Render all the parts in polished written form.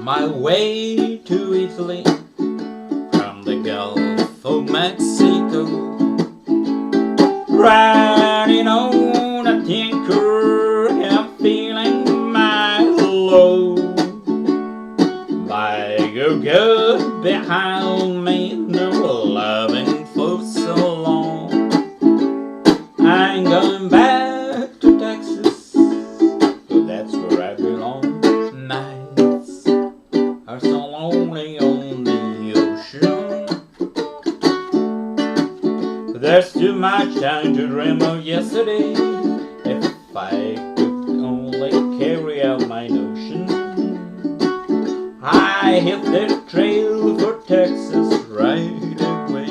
my way to Italy from the Gulf of Mexico, riding on a tinker and feeling my load. My good behind me, no loving for so long. I ain't going back to Texas, but that's where I belong. Nights are so lonely on the ocean. There's too much time to dream of yesterday. If I could only carry out my notion, I hit the trail for Texas right away.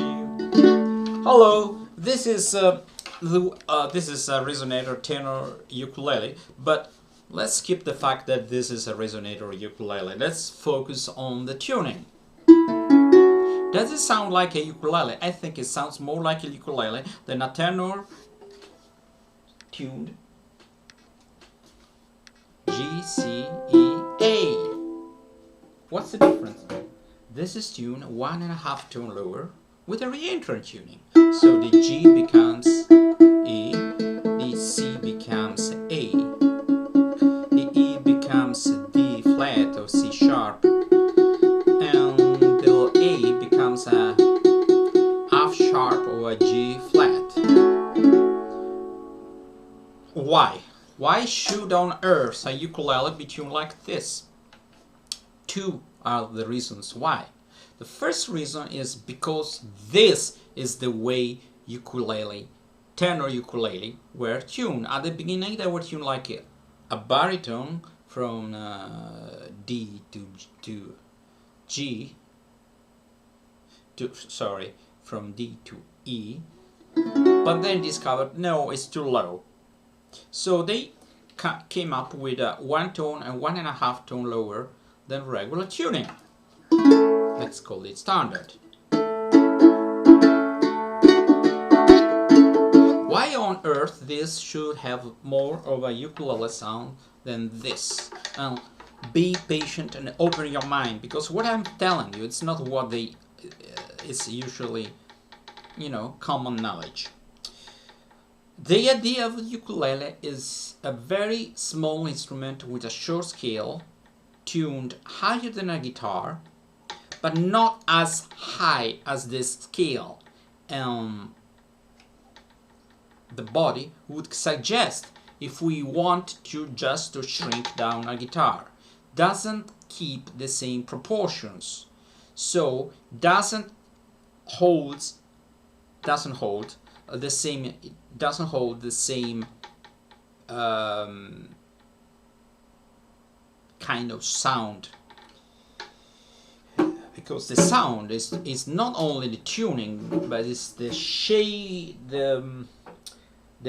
Hello, this is a resonator tenor ukulele, but let's skip the fact that this is a resonator ukulele. Let's focus on the tuning. Does it sound like a ukulele? I think it sounds more like a ukulele than a tenor tuned G, C, E, A. What's the difference? This is tuned 1.5 tone lower with a reentrant tuning. So the G becomes E, the C becomes A, the E becomes D flat or C sharp, and the A becomes a F sharp or a G flat. Why? Why should on earth a ukulele be tuned like this? Two are the reasons why. The first reason is because this is the way tenor ukulele were tuned. At the beginning they were tuned like a baritone from D to G, from D to E, but then discovered no, it's too low. So they came up with a 1 tone and 1.5 tone lower than regular tuning. Let's call it standard. Why on earth this should have more of a ukulele sound than this? Be patient and open your mind, because what I'm telling you, it's not what it's usually, common knowledge. The idea of the ukulele is a very small instrument with a short scale, tuned higher than a guitar, but not as high as this scale the body would suggest if we want to just to shrink down a guitar. Doesn't keep the same proportions, so doesn't hold the same kind of sound, because the sound is not only the tuning, but it's the shade, the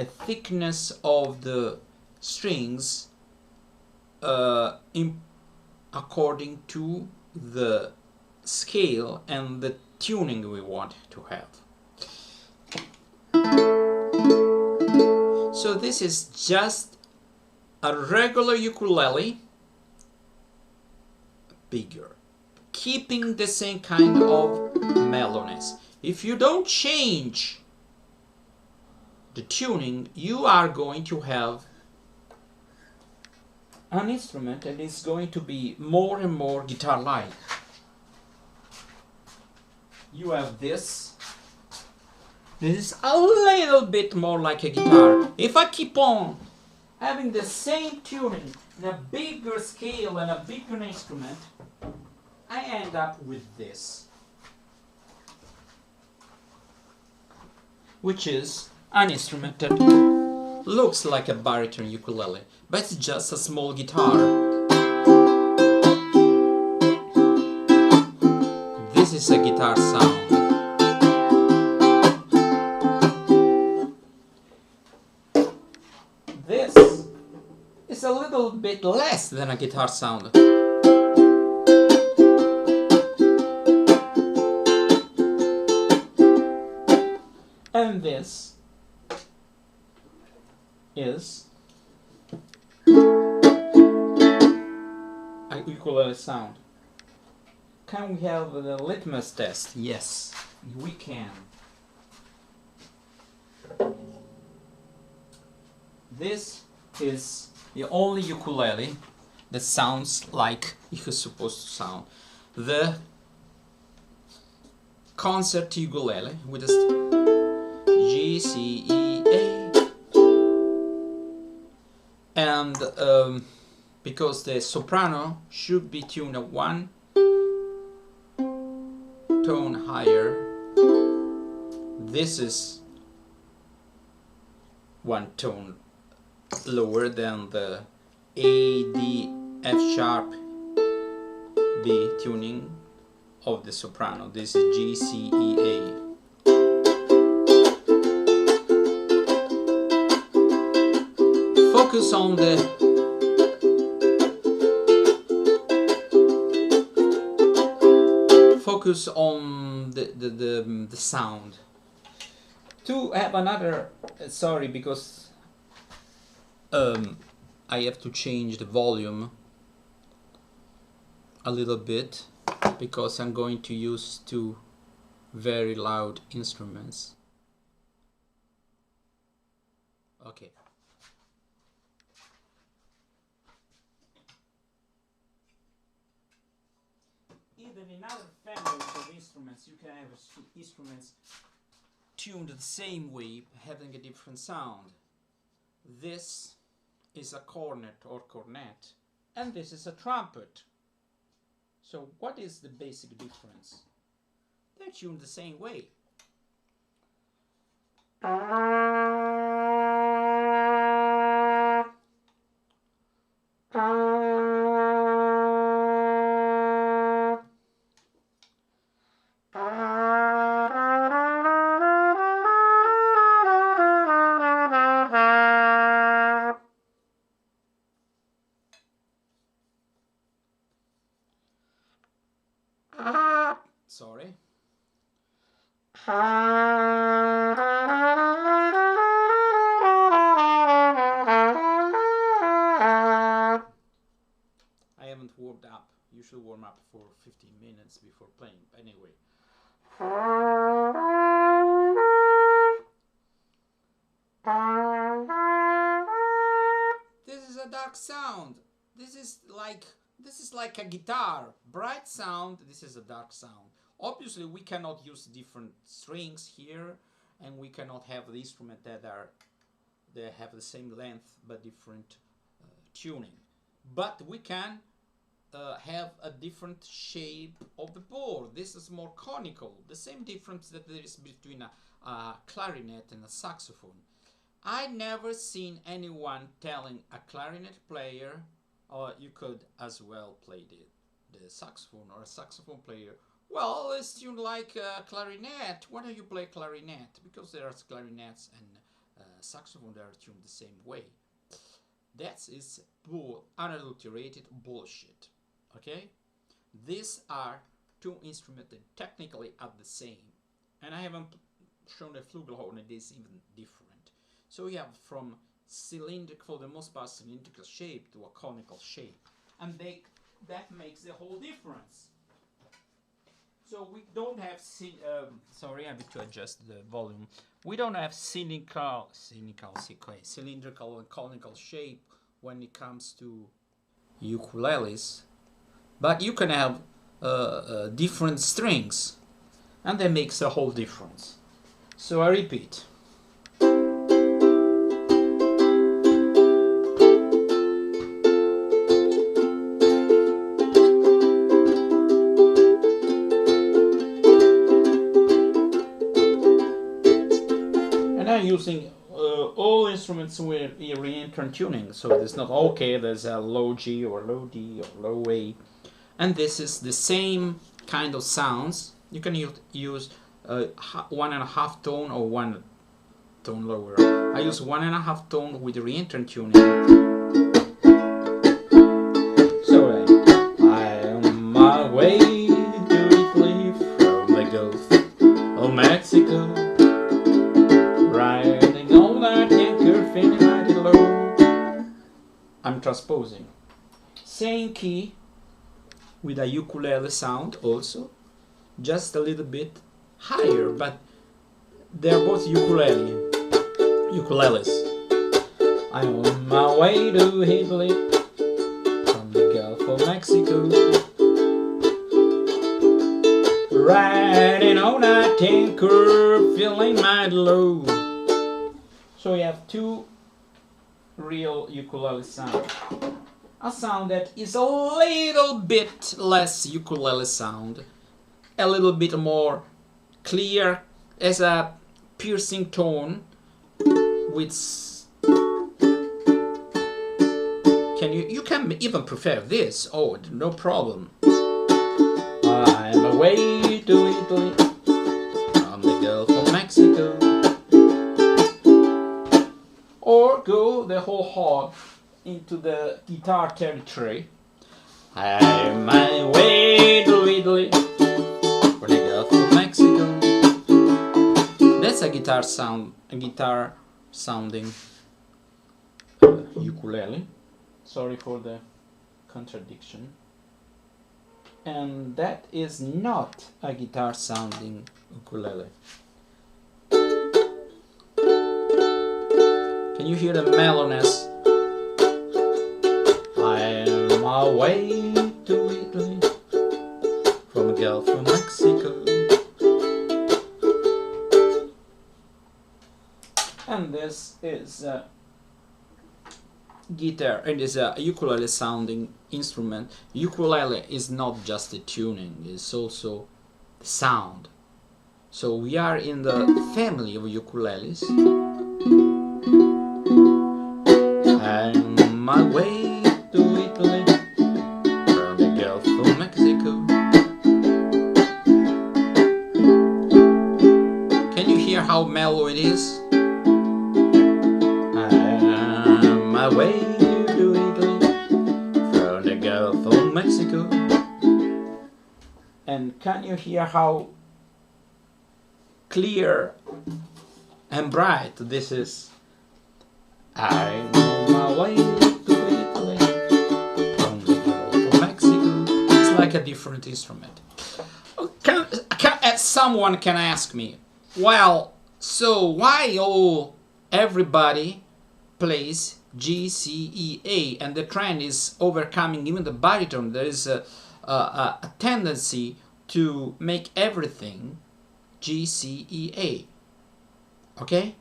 thickness of the strings according to the scale and the tuning we want to have. So this is just a regular ukulele, bigger, keeping the same kind of mellowness. If you don't change the tuning, you are going to have an instrument that is going to be more and more guitar-like. You have this. This is a little bit more like a guitar. If I keep on having the same tuning in a bigger scale and a bigger instrument, I end up with this, which is an instrument that looks like a baritone ukulele, but it's just a small guitar. This is a guitar sound. This is a little bit less than a guitar sound. And this is a ukulele sound. can we have the litmus test? Yes, we can. This is the only ukulele that sounds like it is supposed to sound. The concert ukulele with a G, C, E, A. And because the soprano should be tuned at one tone higher, this is one tone lower than the A, D, F sharp, B tuning of the soprano. This is G, C, E, A. Focus on the sound. To have another, sorry, because I have to change the volume a little bit because I'm going to use two very loud instruments. Okay. Even in other families of instruments, you can have instruments tuned the same way, having a different sound. This is a cornet or cornet, and this is a trumpet. So what is the basic difference? They're tuned the same way. Sorry. I haven't warmed up. You should warm up for 15 minutes before playing. Anyway. This is a dark sound. This is like a guitar. Bright sound. This is a dark sound. Obviously, we cannot use different strings here, and we cannot have the instrument that have the same length but different tuning. But we can have a different shape of the board. This is more conical. The same difference that there is between a clarinet and a saxophone. I never seen anyone telling a clarinet player, or you could as well play the saxophone, or a saxophone player, well, it's tuned like a clarinet. Why don't you play clarinet? Because there are clarinets and saxophone that are tuned the same way. That is unadulterated bullshit. Okay? These are two instruments that technically are the same. And I haven't shown the flugelhorn, it is even different. So you have from cylindrical, for the most part, cylindrical shape to a conical shape. And that makes the whole difference. So we don't have, sorry, I have to adjust the volume. We don't have cylindrical and conical shape when it comes to ukuleles. But you can have different strings, and that makes a whole difference. So I repeat. Using all instruments with reentrant tuning, so there's not okay, there's a low G or low D or low A, and this is the same kind of sounds. You can use 1.5 tone or 1 tone lower. I use 1.5 tone with reentrant tuning. So I am my way to Italy from the Gulf of Mexico. Riding on that anchor, feeling mighty low. I'm transposing. Same key, with a ukulele sound also, just a little bit higher, but they're both ukuleles. I'm on my way to Italy from the Gulf of Mexico, riding on a tanker, feeling mighty low. So we have two real ukulele sound. A sound that is a little bit less ukulele sound, a little bit more clear as a piercing tone with you can even prefer this. Oh, no problem. I'm away to Italy from the Gulf of Mexico. Or go the whole hog into the guitar territory. I'm my way to Italy for the Gulf of Mexico. That's a guitar sounding ukulele. Sorry for the contradiction. And that is not a guitar sounding ukulele. Can you hear the mellowness? I'm on my way to Italy from the Gulf of Mexico. And this is a guitar, it is a ukulele sounding instrument. Ukulele is not just the tuning, it's also the sound. So we are in the family of ukuleles. I'm on my way to Italy from the Gulf of Mexico. Can you hear how mellow it is? I'm on my way to Italy from the Gulf of Mexico. And can you hear how clear and bright this is? I'm on my way to Italy from the Gulf of Mexico. It's like a different instrument. Someone can ask me, well, so why everybody plays G, C, E, A, and the trend is overcoming even the baritone? There is a tendency to make everything G, C, E, A. Okay?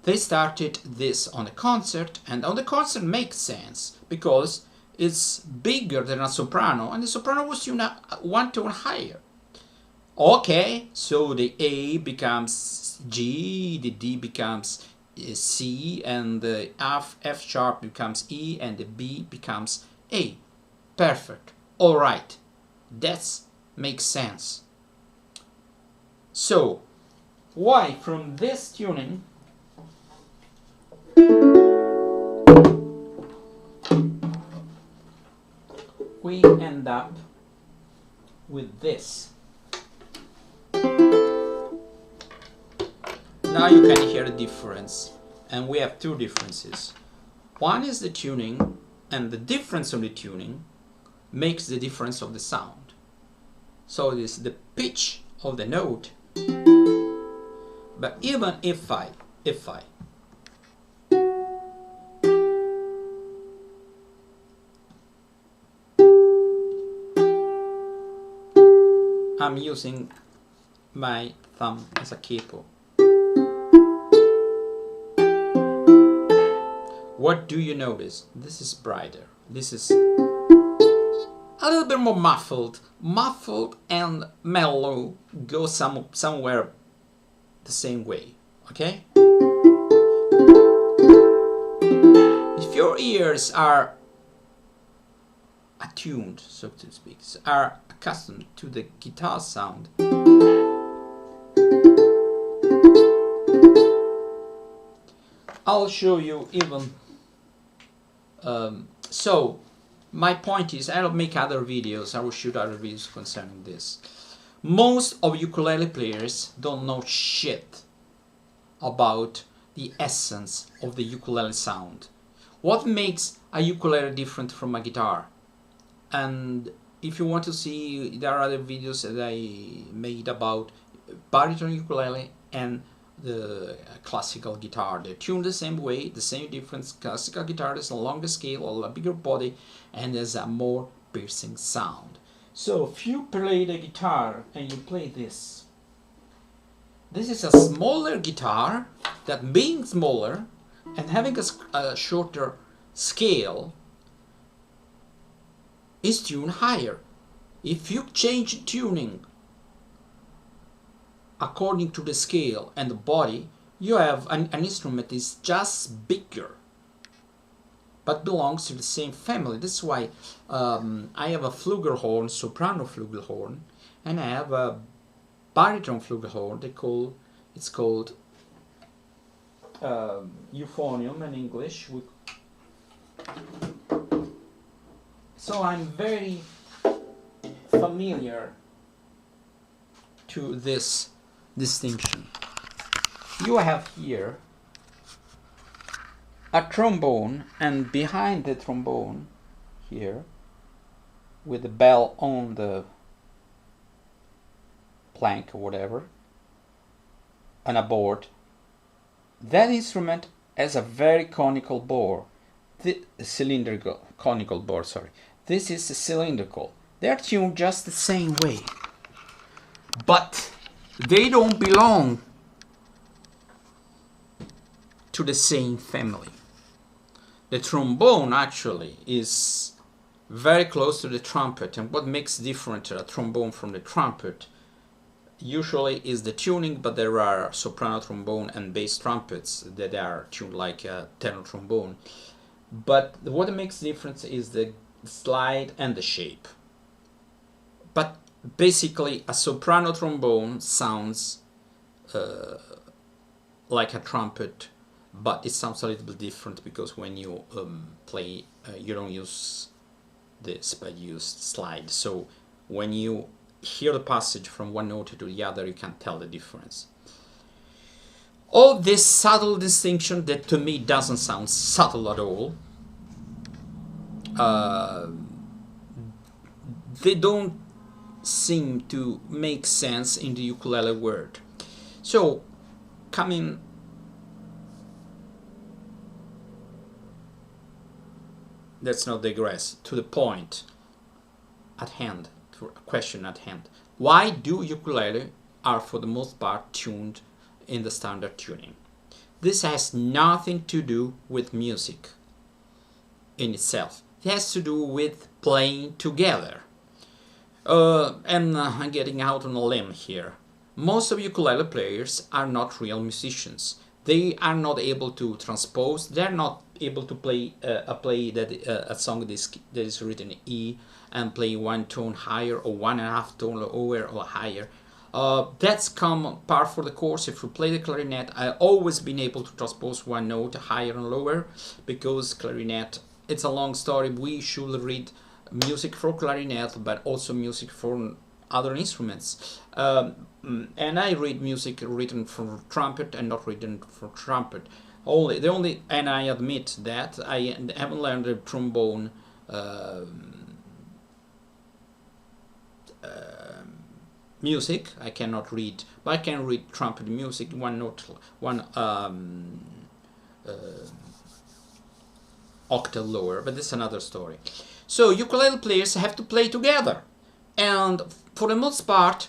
They started this on a concert, and on the concert makes sense because it's bigger than a soprano, and the soprano was tuned one tone higher. Okay, so the A becomes G, the D becomes C, and the F sharp becomes E, and the B becomes A. Perfect. All right, that makes sense. So, why from this tuning we end up with this? Now you can hear the difference, and we have two differences. One is the tuning, and the difference of the tuning makes the difference of the sound. So it is the pitch of the note. But even if I'm using my thumb as a capo, what do you notice? This is brighter. This is a little bit more muffled and mellow. Go somewhere the same way. Okay? If your ears are attuned, so to speak, are accustomed to the guitar sound, I'll show you even. So my point is, I'll make other videos, I will shoot other videos concerning this. Most of ukulele players don't know shit about the essence of the ukulele sound. What makes a ukulele different from a guitar? And if you want to see, there are other videos that I made about baritone ukulele and the classical guitar. They're tuned the same way, the same difference. Classical guitar is a longer scale, a bigger body, and there's a more piercing sound. So if you play the guitar and you play this, this is a smaller guitar that, being smaller and having a shorter scale, is tuned higher. If you change tuning according to the scale and the body, you have an instrument that is just bigger, but belongs to the same family. That's why I have a flugelhorn, soprano flugelhorn, and I have a baritone flugelhorn. It's called euphonium in English. So I'm very familiar to this distinction. You have here a trombone, and behind the trombone here, with the bell on the plank or whatever, on a board, that instrument has a very conical bore. Conical bore, sorry. This is cylindrical. They're tuned just the same way, but they don't belong to the same family. The trombone actually is very close to the trumpet, and what makes different a trombone from the trumpet usually is the tuning, but there are soprano trombone and bass trumpets that are tuned like a tenor trombone. But what makes difference is the slide and the shape. But basically a soprano trombone sounds like a trumpet, but it sounds a little bit different because when you play, you don't use this, but you use slide. So when you hear the passage from one note to the other, you can tell the difference. All this subtle distinction that to me doesn't sound subtle at all, they don't seem to make sense in the ukulele word. So coming let's not digress, to the point at hand, to a question at hand. Why do ukulele are for the most part tuned in the standard tuning? This has nothing to do with music in itself. It has to do with playing together. And I'm getting out on a limb here. Most of ukulele players are not real musicians. They are not able to transpose. They're not able to play a song that is written in E and play one tone higher or 1.5 tone lower or higher. That's common part for the course. If you play the clarinet, I've always been able to transpose one note higher and lower, because clarinet, it's a long story. We should read music for clarinet, but also music for other instruments. And I read music written for trumpet and not written for trumpet. And I admit that I haven't learned the trombone music. I cannot read, but I can read trumpet music, one note, one octave lower, but this is another story. So ukulele players have to play together, and for the most part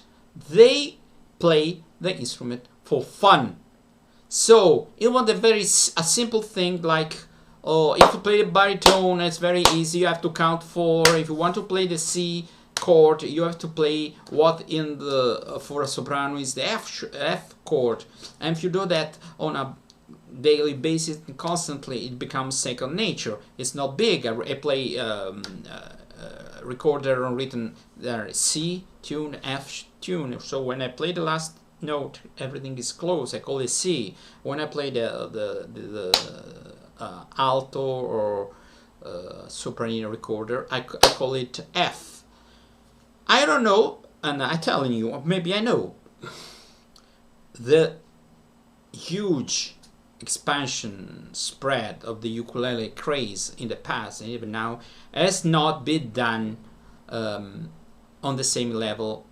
they play the instrument for fun. So it was a simple thing like, if you play the baritone, it's very easy. You have to count 4. If you want to play the C chord, you have to play what in the for a soprano is the F chord. And if you do that on a daily basis constantly, it becomes second nature. It's not big. I play recorder on written there C tune, F tune. So when I play the last note, everything is close. I call it C. When I play the alto or soprano recorder, I call it F. I don't know, and I'm telling you, maybe I know. The huge expansion spread of the ukulele craze in the past and even now has not been done on the same level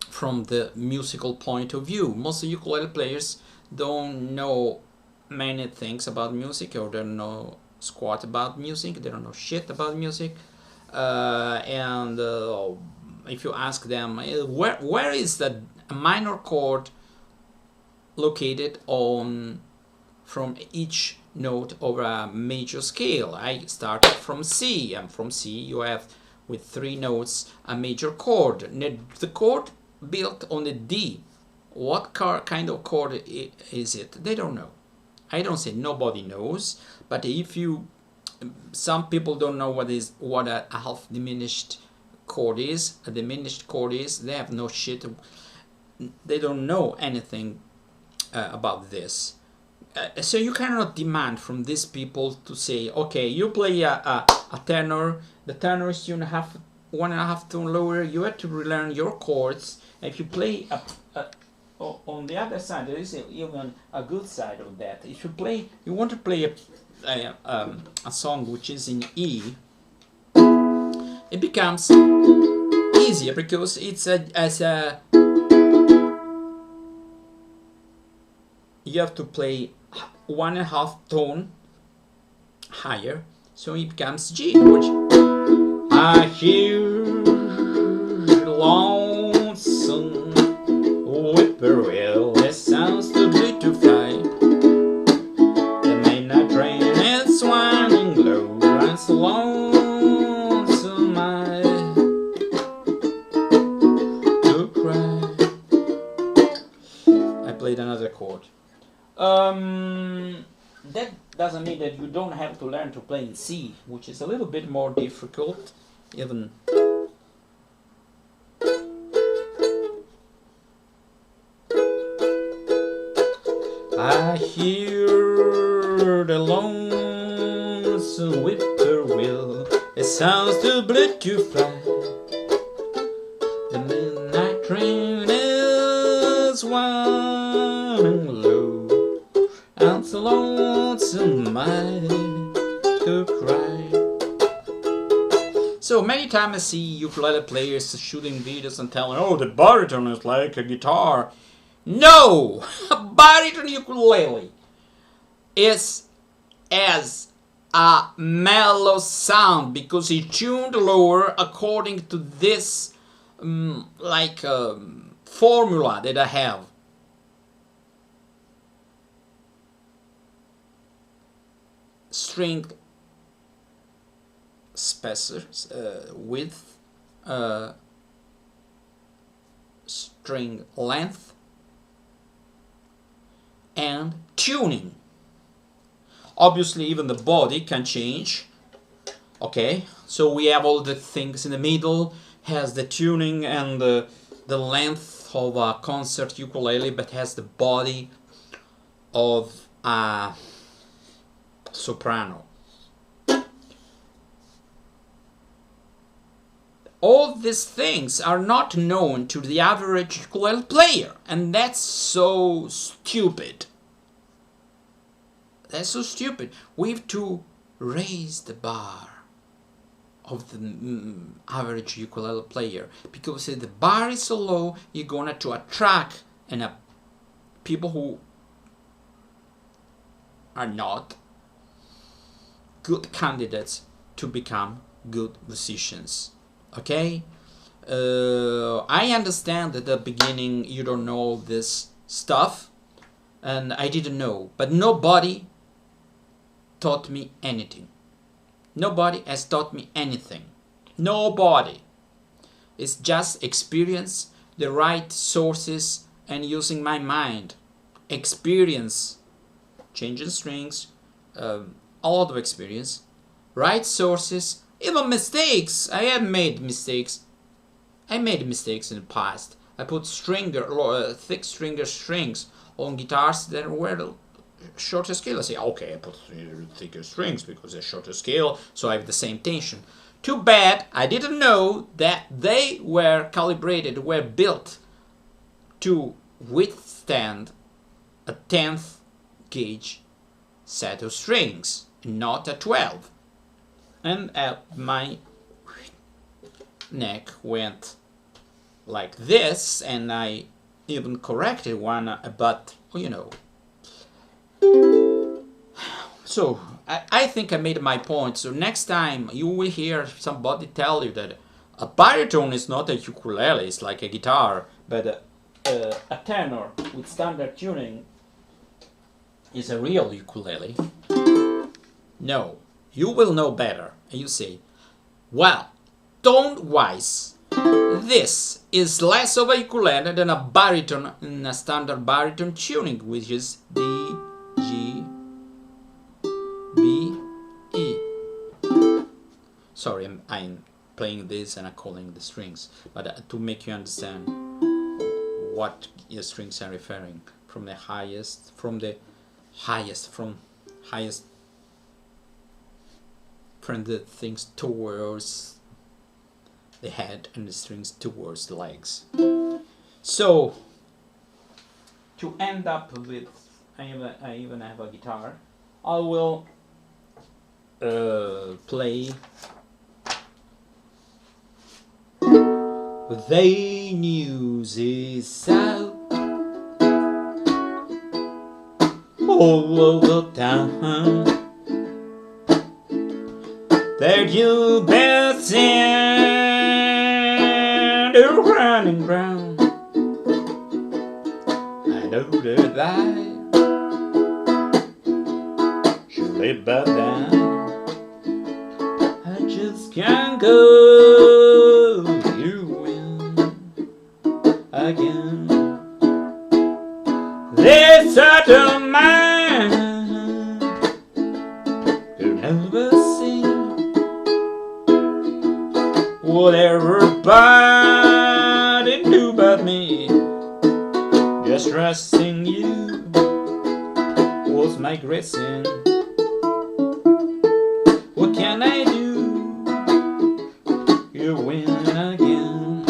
from the musical point of view. Most ukulele players don't know many things about music, or don't know squat about music, they don't know shit about music, and if you ask them where is the minor chord located on from each note of a major scale, I started from C, and from C you have with 3 notes a major chord. The chord built on the D, what kind of chord is it? They don't know. I don't say nobody knows, but if you, some people don't know what a half diminished chord is. A diminished chord is, they have no shit, they don't know anything about this. So you cannot demand from these people to say, okay, you play a tenor, the tenor is 1.5 tone lower, you have to relearn your chords. If you play on the other side, there is even a good side of that. If you want to play a song which is in E, it becomes easier because it's you have to play 1.5 tone higher, so it becomes G, which I hear lonesome whippoorwill, it sounds too good to fly. The midnight train is swinging low, and so lonesome I to cry. I played another chord. That doesn't mean that you don't have to learn to play in C, which is a little bit more difficult, even. I hear the lonesome whippoorwill, it sounds too blue to fly. The midnight train is winding low, and so lonesome I to cry. So many times I see ukulele players shooting videos and telling, oh, the baritone is like a guitar. No! A baritone ukulele is as a mellow sound because it's tuned lower according to this formula that I have. String spacers, width, string length, and tuning. Obviously even the body can change. Okay, so we have all the things in the middle, has the tuning and the length of a concert ukulele, but has the body of a soprano. All these things are not known to the average ukulele player, and that's so stupid. That's so stupid. We have to raise the bar of the average ukulele player, because if the bar is so low, you're gonna to attract people who are not good candidates to become good musicians. Okay, I understand at the beginning you don't know this stuff, and I didn't know, but nobody taught me anything. Nobody has taught me anything. Nobody. It's just experience, the right sources, and using my mind. Experience, changing strings, a lot of experience, right sources, even mistakes. I have made mistakes. I made mistakes in the past. I put thick stringer strings on guitars that were shorter scale. I say, okay, I put thicker strings because they're shorter scale, so I have the same tension. Too bad I didn't know that they were calibrated, were built to withstand a 10th gauge set of strings, not a 12. And my neck went like this, and I even corrected one, but you know. So I think I made my point. So next time you will hear somebody tell you that a baritone is not a ukulele, it's like a guitar, but a tenor with standard tuning is a real ukulele. No, you will know better. And you say, well, tone-wise, this is less of a ukulele than a baritone in a standard baritone tuning, which is D, G, B, E. Sorry, I'm playing this and I'm calling the strings, but to make you understand what the strings are referring from the highest, from the things towards the head and the strings towards the legs. So to end up with, I even have a guitar. I will play the news is out all over town that you've been seeing the running ground. I know that I should lay back down. I just can't go. You win again. This certain man could never see what everybody knew about me. Just trusting you was my great sin. What can I do? You win again.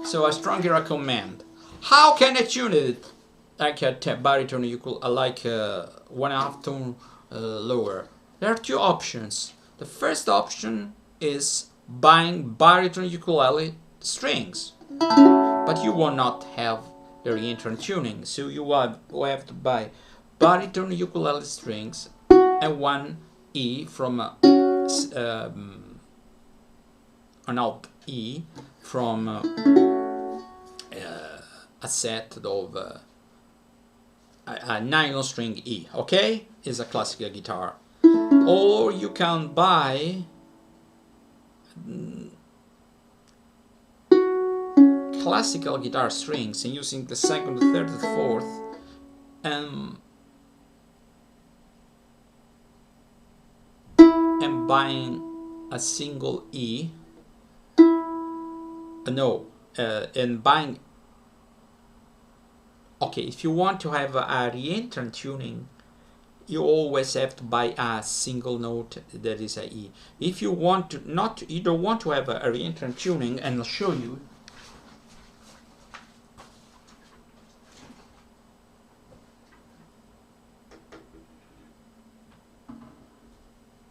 So I strongly recommend. How can I tune it like a baritone ukulele, like 1/2 tone lower? There are two options. The first option is buying baritone ukulele strings, but you will not have the reentrant tuning, so you will have to buy baritone ukulele strings and one E from an alt E from a set of a nylon string E, okay? Is a classical guitar. Or you can buy classical guitar strings and using the second, the third, the fourth, and buying a single E. And buying. Okay, if you want to have a reentrant tuning, you always have to buy a single note that is a E. If you want to you don't want to have a reentrant tuning, and I'll show you.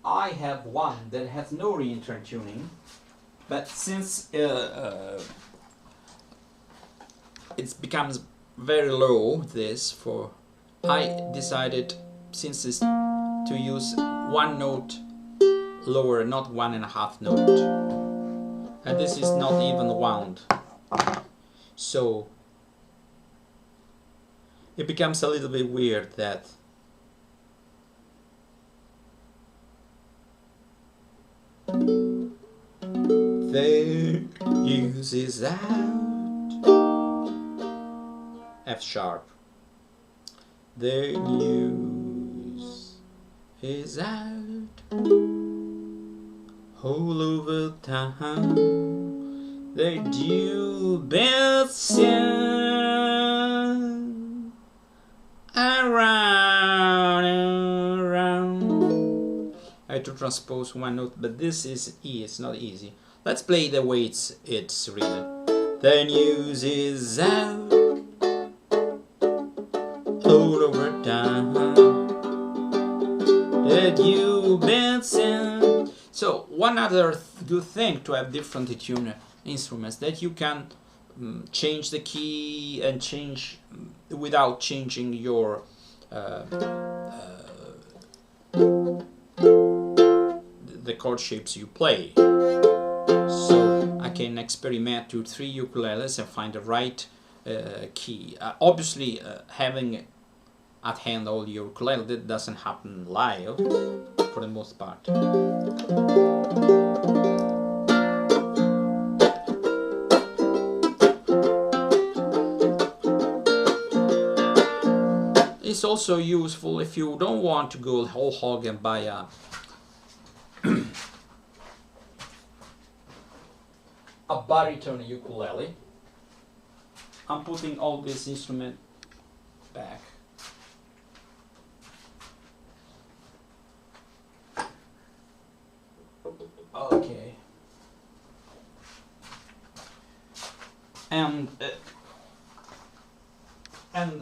I have one that has no reentrant tuning, but since it becomes very low, I decided since it's to use one note lower, not 1.5 note, and this is not even wound, so it becomes a little bit weird that the news is out. F sharp. The news is out all over town that you've been seen around and around. I had to transpose one note, but this is E, it's not easy. Let's play the way it's written. The news is out all over town that you've been seen. So one other good thing to have different tuned instruments that you can change the key and change without changing your the chord shapes you play. So I can experiment with 3 ukuleles and find the right key. Obviously, having at hand all your ukulele, that doesn't happen live for the most part. It's also useful if you don't want to go whole hog and buy a a baritone ukulele. I'm putting all this instrument back. Okay. And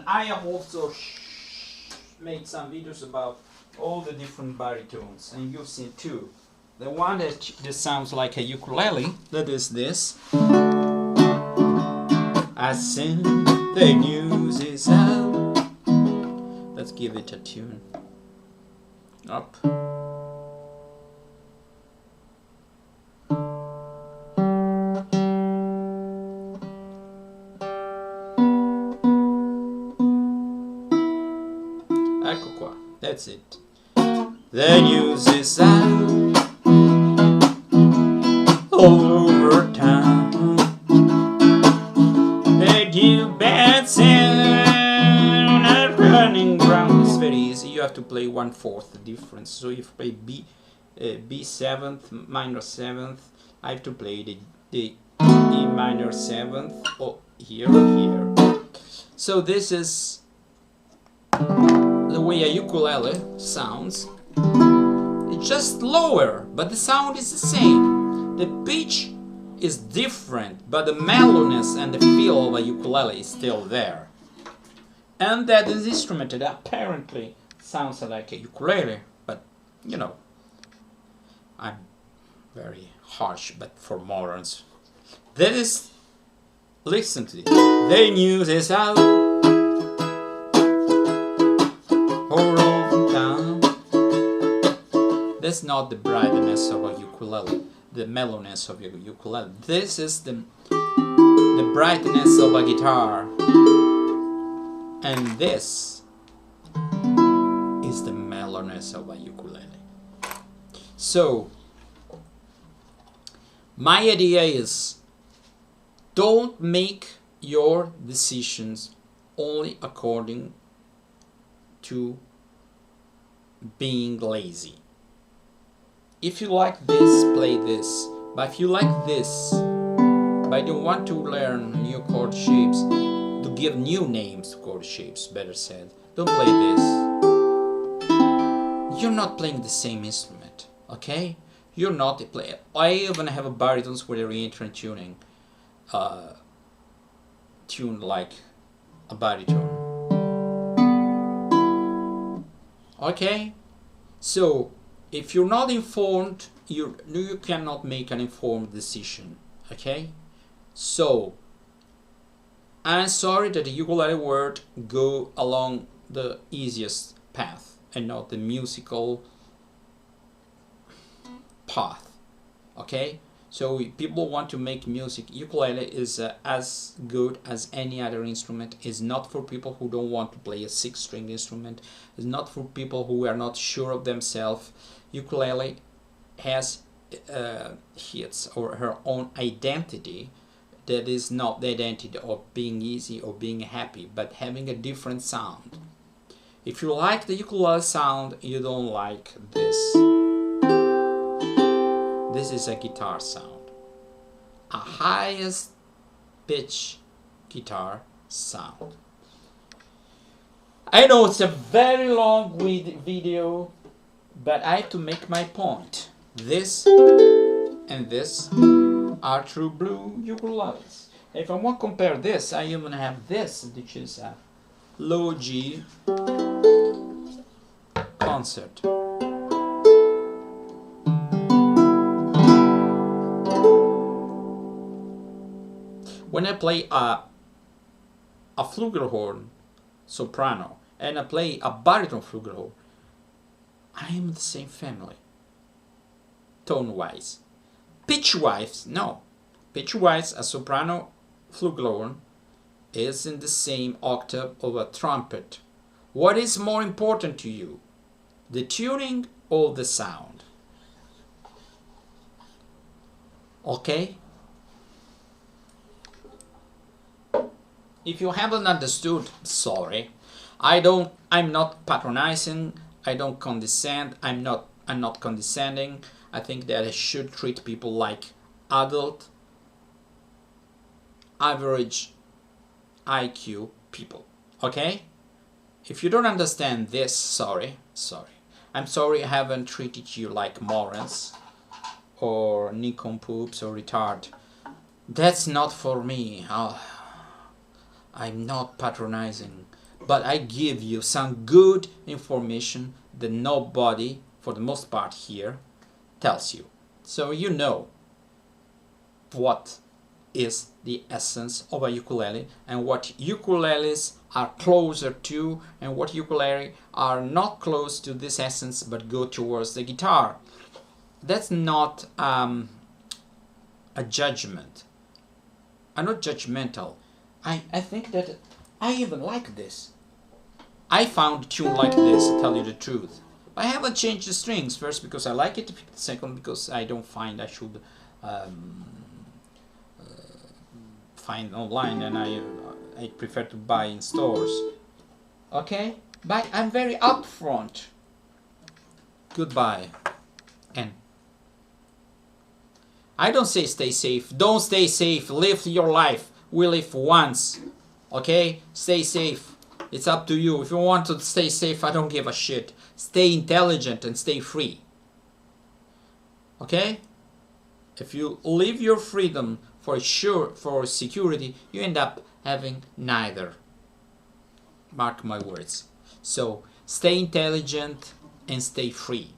I have also made some videos about all the different baritones, and you've seen two. The one that sounds like a ukulele, that is this. I sing, the news is out. Let's give it a tune. Up. Ecco qua, that's it. The news is out all over town. The new bad sound are running round. It's very easy. You have to play 1/4 the difference. So if you play B 7th, minor 7th, I have to play the E minor 7th. Oh, here. So this is the way a ukulele sounds. It's just lower, but the sound is the same. The pitch is different, but the mellowness and the feel of a ukulele is still there. And that is instrument that apparently sounds like a ukulele, but you know, I'm very harsh, but for morons. That is, listen to this. The news is out all over town. That's not the brightness of a ukulele, the mellowness of your ukulele. This is the brightness of a guitar. And this is the mellowness of a ukulele. So, my idea is, don't make your decisions only according to being lazy. If you like this, play this. But if you like this, but you want to learn new chord shapes, to give new names to chord shapes, better said, don't play this. You're not playing the same instrument, okay? You're not a player. I even have a baritones with a re-entrant tuning, tuned like a baritone. Okay? So, if you're not informed, you cannot make an informed decision. Okay? So, I'm sorry that the ukulele word go along the easiest path and not the musical path. Okay? So people want to make music. Ukulele is as good as any other instrument. It's not for people who don't want to play a 6-string instrument. It's not for people who are not sure of themselves. Ukulele has his or her own identity that is not the identity of being easy or being happy, but having a different sound. If you like the ukulele sound, you don't like this. This is a guitar sound, a highest pitch guitar sound. I know it's a very long video, but I have to make my point. This and this are true blue ukuleles. If I want to compare this, I even have this, which is a low G concert. When I play a flugelhorn soprano and I play a baritone flugelhorn, I am the same family, tone-wise. Pitch-wise, no. Pitch-wise, a soprano flugelhorn is in the same octave of a trumpet. What is more important to you, the tuning or the sound? Okay? If you haven't understood, sorry. I'm not patronizing, I don't condescend, I'm not condescending. I think that I should treat people like adult, average IQ people. Okay? If you don't understand this, sorry. I'm sorry I haven't treated you like morons or nincompoops or retard. That's not for me. I'm not patronizing, but I give you some good information that nobody, for the most part here, tells you. So you know what is the essence of a ukulele and what ukuleles are closer to and what ukulele are not close to this essence but go towards the guitar. That's not a judgment. I'm not judgmental. I think that I even like this. I found a tune like this, to tell you the truth. I haven't changed the strings, first because I like it, second because I don't find I should find online, and I prefer to buy in stores. Okay? But I'm very upfront. Goodbye. And I don't say stay safe. Don't stay safe. Live your life. We live once. Okay? Stay safe. It's up to you. If you want to stay safe, I don't give a shit. Stay intelligent and stay free. Okay? If you leave your freedom for security, you end up having neither. Mark my words. So stay intelligent and stay free.